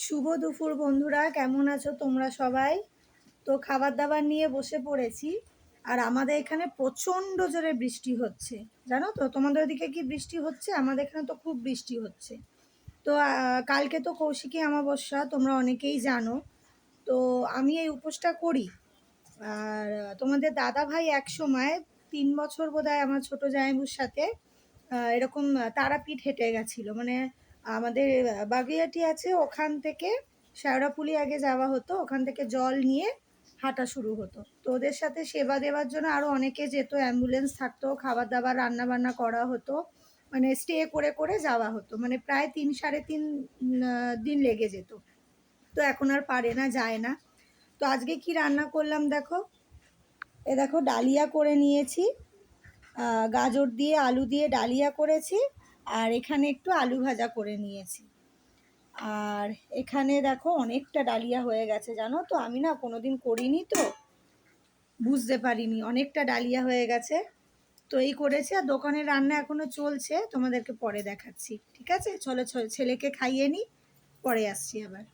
শুভ দুপুর বন্ধুরা, কেমন আছো তোমরা সবাই? তো খাবার দাবার নিয়ে বসে পড়েছি। আর আমাদের এখানে প্রচণ্ড জোরে বৃষ্টি হচ্ছে, জানো তো? তোমাদের ওদিকে কি বৃষ্টি হচ্ছে? আমাদের এখানে তো খুব বৃষ্টি হচ্ছে। তো কালকে তো কৌশিকী অমাবস্যা, তোমরা অনেকেই জানো। তো আমি এই উপোসটা করি। আর তোমাদের দাদা ভাই এক সময় 3 বছর বোধহয় আমার ছোট জামাইবুর সাথে এরকম তারাপীঠ হেঁটে গেছিলো। মানে আমাদের বাগুইআটি আছে, ওখান থেকে শেওড়াফুলি আগে যাওয়া হতো, ওখান থেকে জল নিয়ে হাঁটা শুরু হতো। তো ওদের সাথে সেবা দেওয়ার জন্য আরও অনেকে যেত, অ্যাম্বুলেন্স থাকতো, খাবার দাবার রান্না বান্না করা হতো, মানে স্টে করে করে যাওয়া হতো। মানে প্রায় 3 সাড়ে 3 দিন লেগে যেত। তো এখন আর পারে না, যায় না। তো আজকে কি রান্না করলাম দেখো। দেখো ডালিয়া করে নিয়েছি, গাজর দিয়ে আলু দিয়ে ডালিয়া করেছি। আর এখানে একটু আলু ভাজা করে নিয়েছি। আর এখানে দেখো অনেকটা ডালিয়া হয়ে গেছে, জানো তো? আমি না কোনোদিন করিনি, তো বুঝতে পারিনি অনেকটা ডালিয়া হয়ে গেছে। তো এই করেছি। আর দোকানের রান্না এখনো চলছে, তোমাদেরকে পরে দেখাচ্ছি। ঠিক আছে, চলো ছেলেকে খাইয়ে নিই, পরে আসছি আবার।